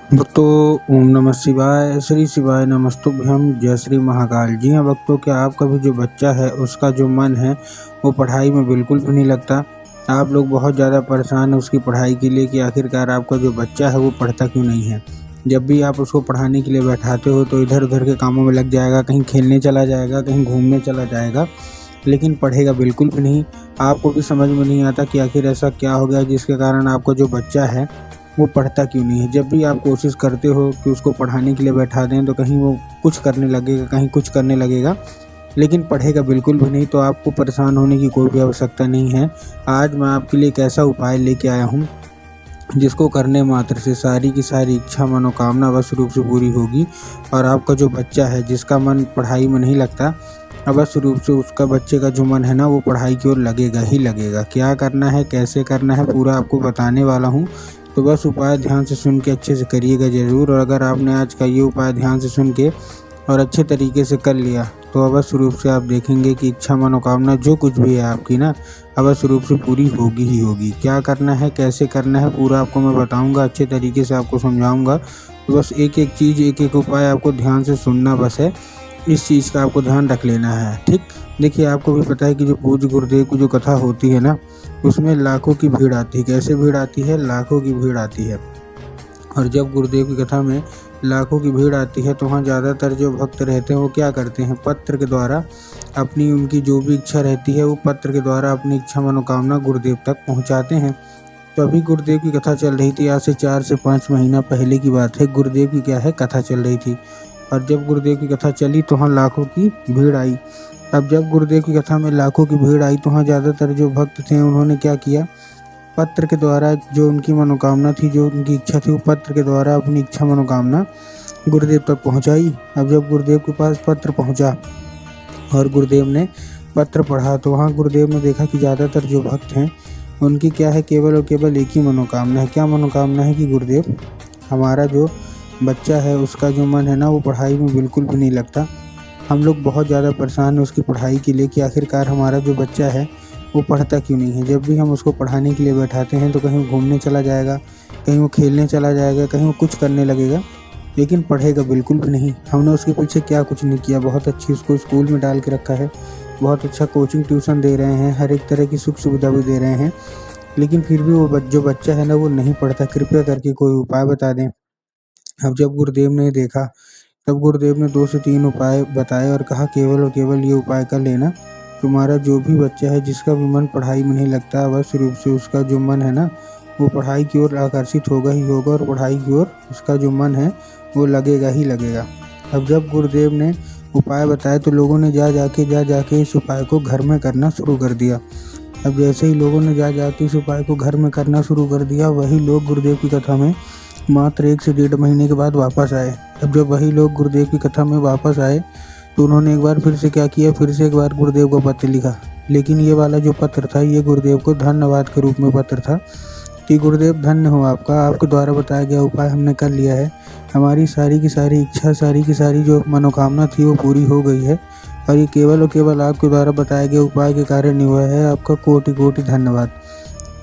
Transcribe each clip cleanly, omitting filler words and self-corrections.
भक्तों, ओम नमः शिवाय, श्री शिवाय नमस्तुभ्यम, जय श्री महाकाल। जी हाँ भक्तों, क्या आपका भी जो बच्चा है उसका जो मन है वो पढ़ाई में बिल्कुल भी नहीं लगता। आप लोग बहुत ज़्यादा परेशान हैं उसकी पढ़ाई के लिए कि आखिरकार आपका जो बच्चा है वो पढ़ता क्यों नहीं है। जब भी आप उसको पढ़ाने के लिए बैठाते हो तो इधर उधर के कामों में लग जाएगा, कहीं खेलने चला जाएगा, कहीं घूमने चला जाएगा, लेकिन पढ़ेगा बिल्कुल भी नहीं। आपको भी समझ में नहीं आता कि आखिर ऐसा क्या हो गया जिसके कारण आपका जो बच्चा है वो पढ़ता क्यों नहीं है। जब भी आप कोशिश करते हो कि उसको पढ़ाने के लिए बैठा दें तो कहीं वो कुछ करने लगेगा, कहीं कुछ करने लगेगा, लेकिन पढ़ेगा बिल्कुल भी नहीं। तो आपको परेशान होने की कोई भी आवश्यकता नहीं है। आज मैं आपके लिए एक ऐसा उपाय लेके आया हूँ जिसको करने मात्र से सारी की सारी इच्छा मनोकामना अवश्य रूप से पूरी होगी और आपका जो बच्चा है जिसका मन पढ़ाई में नहीं लगता, अवश्य रूप से उसका बच्चे का जो मन है ना वो पढ़ाई की ओर लगेगा ही लगेगा। क्या करना है, कैसे करना है, पूरा आपको बताने वाला हूँ। तो बस उपाय ध्यान से सुन के अच्छे से करिएगा ज़रूर। और अगर आपने आज का ये उपाय ध्यान से सुन के और अच्छे तरीके से कर लिया तो अवश्य रूप से आप देखेंगे कि इच्छा मनोकामना जो कुछ भी है आपकी ना अवश्य रूप से पूरी होगी ही होगी। क्या करना है, कैसे करना है, पूरा आपको मैं बताऊंगा, अच्छे तरीके से आपको समझाऊंगा। तो बस एक एक चीज़, एक एक उपाय आपको ध्यान से सुनना बस है। इस चीज़ का आपको ध्यान रख लेना है, ठीक। देखिए, आपको भी पता है कि जो पूज्य गुरुदेव की जो कथा होती है ना उसमें लाखों की भीड़ आती है। कैसे भीड़ आती है? लाखों की भीड़ आती है। और जब गुरुदेव की कथा में लाखों की भीड़ आती है तो वहाँ ज़्यादातर जो भक्त रहते हैं वो क्या करते हैं, पत्र के द्वारा अपनी उनकी जो भी इच्छा रहती है वो पत्र के द्वारा अपनी इच्छा मनोकामना गुरुदेव तक पहुँचाते हैं। तो अभी गुरुदेव की कथा चल रही थी, आज से 4 से 5 महीना पहले की बात है। गुरुदेव की क्या है, कथा चल रही थी। और जब गुरुदेव की कथा चली तो वहाँ लाखों की भीड़ आई। अब जब गुरुदेव की कथा में लाखों की भीड़ आई तो वहाँ ज़्यादातर जो भक्त थे उन्होंने क्या किया, पत्र के द्वारा जो उनकी मनोकामना थी, जो उनकी इच्छा थी, वो पत्र के द्वारा अपनी इच्छा मनोकामना गुरुदेव तक पहुंचाई। अब जब गुरुदेव के पास पत्र पहुंचा और गुरुदेव ने पत्र पढ़ा तो वहाँ गुरुदेव ने देखा कि ज़्यादातर जो भक्त हैं उनकी क्या है, केवल और केवल एक ही मनोकामना है। क्या मनोकामना है कि गुरुदेव, हमारा जो बच्चा है उसका जो मन है ना वो पढ़ाई में बिल्कुल भी नहीं लगता। हम लोग बहुत ज़्यादा परेशान हैं उसकी पढ़ाई के लिए कि आखिरकार हमारा जो बच्चा है वो पढ़ता क्यों नहीं है। जब भी हम उसको पढ़ाने के लिए बैठाते हैं तो कहीं वो घूमने चला जाएगा, कहीं वो खेलने चला जाएगा, कहीं वो कुछ करने लगेगा, लेकिन पढ़ेगा बिल्कुल भी नहीं। हमने उसके पीछे क्या कुछ नहीं किया, बहुत अच्छी उसको स्कूल में डाल के रखा है, बहुत अच्छा कोचिंग ट्यूशन दे रहे हैं, हर एक तरह की सुख सुविधा भी दे रहे हैं, लेकिन फिर भी वो जो बच्चा है ना वो नहीं पढ़ता। कृपया करके कोई उपाय बता दें। अब जब गुरुदेव ने देखा तब गुरुदेव ने 2 से 3 उपाय बताए और कहा, केवल और केवल ये उपाय कर लेना, तुम्हारा जो भी बच्चा है जिसका भी मन पढ़ाई में नहीं लगता, अवश्य रूप से उसका जो मन है ना वो पढ़ाई की ओर आकर्षित होगा ही होगा और पढ़ाई की ओर उसका जो मन है वो लगेगा ही लगेगा। अब जब गुरुदेव ने उपाय बताए तो लोगों ने जा जाके इस उपाय को घर में करना शुरू कर दिया। अब जैसे ही लोगों ने जा जाके इस उपाय को घर में करना शुरू कर दिया, वही लोग गुरुदेव की कथा में मात्र 1 से 1.5 महीने के बाद वापस आए। अब जब वही लोग गुरुदेव की कथा में वापस आए तो उन्होंने एक बार फिर से क्या किया, फिर से एक बार गुरुदेव को पत्र लिखा। लेकिन ये वाला जो पत्र था ये गुरुदेव को धन्यवाद के रूप में पत्र था कि गुरुदेव धन्य हो आपका, आपके द्वारा बताया गया उपाय हमने कर लिया है, हमारी सारी की सारी इच्छा, सारी की सारी जो मनोकामना थी वो पूरी हो गई है और ये केवल और केवल आपके द्वारा बताए गए उपाय के कारण ही हुआ है। आपका कोटि कोटि धन्यवाद।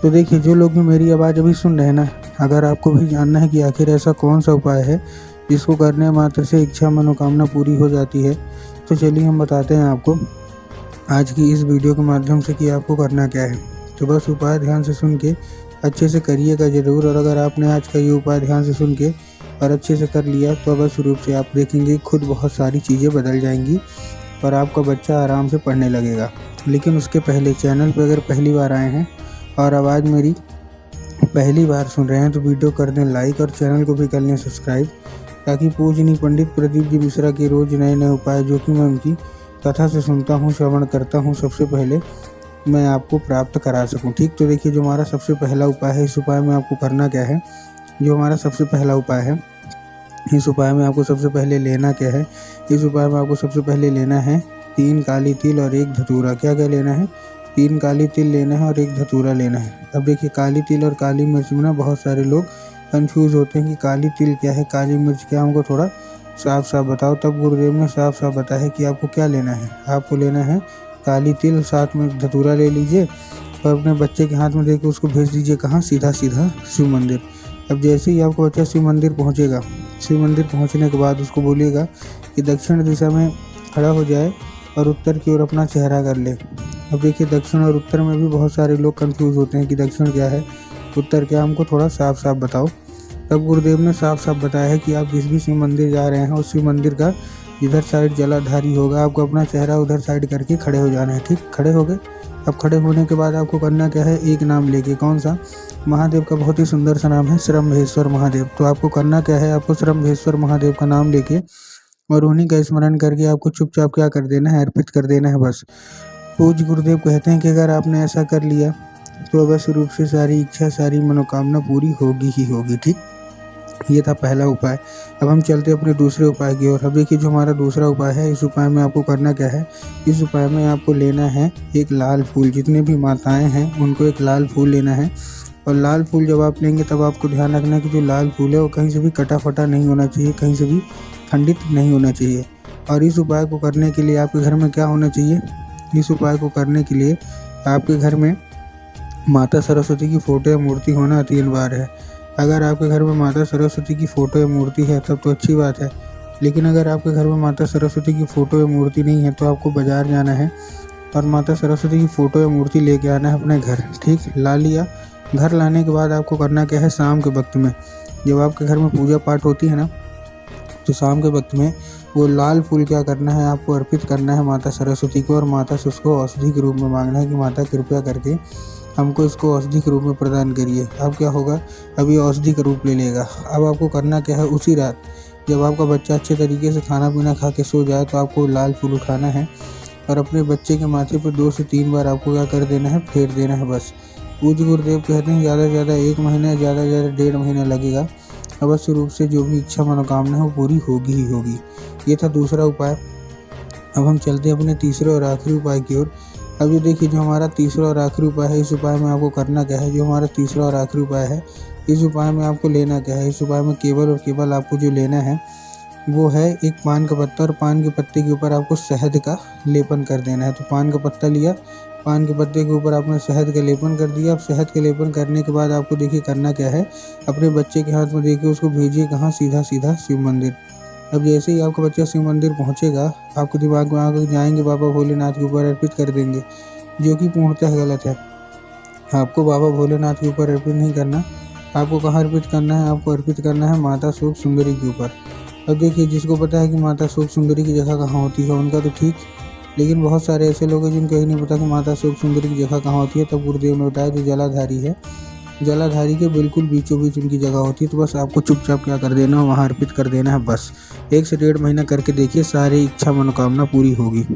तो देखिए, जो लोग भी मेरी आवाज़ अभी सुन रहे हैं ना, अगर आपको भी जानना है कि आखिर ऐसा कौन सा उपाय है जिसको करने मात्र से इच्छा मनोकामना पूरी हो जाती है, तो चलिए हम बताते हैं आपको आज की इस वीडियो के माध्यम से कि आपको करना क्या है। तो बस उपाय ध्यान से सुन के अच्छे से करिएगा ज़रूर। और अगर आपने आज का ये उपाय ध्यान से सुन के और अच्छे से कर लिया तो अवश्य रूप से आप देखेंगे खुद बहुत सारी चीज़ें बदल जाएंगी और आपका बच्चा आराम से पढ़ने लगेगा। लेकिन उसके पहले चैनल पर अगर पहली बार आए हैं और आवाज़ मेरी पहली बार सुन रहे हैं तो वीडियो कर दें लाइक और चैनल को भी कर लें सब्सक्राइब, ताकि पूजनीय पंडित प्रदीप जी मिश्रा के रोज़ नए नए उपाय जो कि मैं उनकी कथा से सुनता हूँ, श्रवण करता हूँ, सबसे पहले मैं आपको प्राप्त करा सकूँ, ठीक। तो देखिए, जो हमारा सबसे पहला उपाय है, इस उपाय में आपको करना क्या है, जो हमारा सबसे पहला उपाय है, इस उपाय में आपको सबसे पहले लेना क्या है, इस उपाय में आपको सबसे पहले लेना है 3 काली तिल और 1 धतूरा। क्या क्या लेना है? 3 काली तिल लेना है और 1 धतूरा लेना है। अब देखिए, काली तिल और काली मिर्च में ना बहुत सारे लोग कंफ्यूज होते हैं कि काली तिल क्या है, काली मिर्च क्या, हमको थोड़ा साफ साफ बताओ। तब गुरुदेव ने साफ साफ बताया है कि आपको क्या लेना है। आपको लेना है काली तिल, साथ में धतूरा ले लीजिए और अपने बच्चे के हाथ में देकर उसको भेज दीजिए कहाँ, सीधा सीधा शिव मंदिर। अब जैसे ही आपका बच्चा शिव मंदिर पहुँचेगा, शिव मंदिर पहुँचने के बाद उसको बोलिएगा कि दक्षिण दिशा में खड़ा हो जाए और उत्तर की ओर अपना चेहरा कर ले। अब देखिए दक्षिण और उत्तर में भी बहुत सारे लोग कंफ्यूज होते हैं कि दक्षिण क्या है, उत्तर क्या, हमको थोड़ा साफ साफ बताओ। तब गुरुदेव ने साफ साफ बताया है कि आप जिस भी शिव मंदिर जा रहे हैं उस शिव मंदिर का जिधर साइड जलाधारी होगा आपको अपना चेहरा उधर साइड करके खड़े हो जाना है। ठीक, खड़े हो गए। अब खड़े होने के बाद आपको करना क्या है, एक नाम लेके, कौन सा, महादेव का बहुत ही सुंदर सा नाम है श्रम्भेश्वर महादेव। तो आपको करना क्या है, आपको श्रम्भेश्वर महादेव का नाम लेके और उन्हीं का स्मरण करके आपको चुपचाप क्या कर देना है, अर्पित कर देना है बस। पूज्य गुरुदेव कहते हैं कि अगर आपने ऐसा कर लिया तो अवश्य रूप से सारी इच्छा, सारी मनोकामना पूरी होगी ही होगी। ठीक, ये था पहला उपाय। अब हम चलते अपने दूसरे उपाय की ओर। अब देखिए जो हमारा दूसरा उपाय है, इस उपाय में आपको करना क्या है, इस उपाय में आपको लेना है एक लाल फूल। जितने भी माताएं हैं उनको एक लाल फूल लेना है। और लाल फूल जब आप लेंगे तब आपको ध्यान रखना है कि जो लाल फूल है वो कहीं से भी कटा फटा नहीं होना चाहिए, कहीं से भी खंडित नहीं होना चाहिए। और इस उपाय को करने के लिए आपके घर में क्या होना चाहिए, इस उपाय को करने के लिए आपके घर में माता सरस्वती की फ़ोटो या मूर्ति होना अति अनिवार्य है। अगर आपके घर में माता सरस्वती की फ़ोटो या मूर्ति है तब तो अच्छी बात है, लेकिन अगर आपके घर में माता सरस्वती की फ़ोटो या मूर्ति नहीं है तो आपको बाज़ार जाना है और माता सरस्वती की फ़ोटो या मूर्ति लेके आना है अपने घर। ठीक, ला लिया। घर लाने के बाद आपको करना क्या है, शाम के वक्त में जब आपके घर में पूजा पाठ होती है ना, तो शाम के वक्त में वो लाल फूल क्या करना है, आपको अर्पित करना है माता सरस्वती को और माता से उसको औषधि के रूप में मांगना है कि माता कृपया करके हमको इसको औषधि के रूप में प्रदान करिए। अब क्या होगा, अभी औषधि का रूप ले लेगा। अब आपको करना क्या है, उसी रात जब आपका बच्चा अच्छे तरीके से खाना पीना खा के सो जाए तो आपको लाल फूल उठाना है और अपने बच्चे के माथे पर 2 से 3 बार आपको क्या कर देना है, फेर देना है बस। पूज्य गुरुदेव कहते हैं ज़्यादा से ज़्यादा 1 महीना, ज़्यादा से ज़्यादा 1.5 महीना लगेगा। अवश्य रूप से जो भी इच्छा मनोकामना है वो पूरी होगी ही होगी। ये था दूसरा उपाय। अब हम चलते हैं अपने तीसरे और आखिरी उपाय की ओर। अब ये देखिए जो हमारा तीसरा और आखिरी उपाय है, इस उपाय में आपको करना क्या है, जो हमारा तीसरा और आखिरी उपाय है, इस उपाय में आपको लेना क्या है, इस उपाय में केवल और केवल आपको जो लेना है वो है एक पान का पत्ता और पान के पत्ते के ऊपर आपको शहद का लेपन कर देना है। तो पान का पत्ता लिया, पान के पत्ते के ऊपर आपने शहद का लेपन कर दिया। अब शहद का लेपन करने के बाद आपको देखिए करना क्या है, अपने बच्चे के हाथ में देखिए उसको भेजिए कहाँ, सीधा सीधा शिव मंदिर। अब जैसे ही आपका बच्चा शिव मंदिर पहुंचेगा आपके दिमाग में आकर जाएंगे बाबा भोलेनाथ के ऊपर अर्पित कर देंगे, जो कि पूर्णतः गलत है। आपको बाबा भोलेनाथ के ऊपर अर्पित नहीं करना, आपको कहाँ अर्पित करना है, आपको अर्पित करना है माता सूख सुंदरी के ऊपर। अब देखिए जिसको पता है कि माता सूख सुंदरी की जगह कहाँ होती है उनका तो ठीक, लेकिन बहुत सारे ऐसे लोग हैं जिनको ही नहीं पता कि माता सूख सुंदरी की जगह कहाँ होती है। तब गुरुदेव ने बताया जो जलाधारी है, जलाधारी के बिल्कुल बीचों बीच उनकी जगह होती है। तो बस आपको चुपचाप क्या कर देना है, वहाँ अर्पित कर देना है बस। 1 से 1.5 महीना करके देखिए सारी इच्छा मनोकामना पूरी होगी।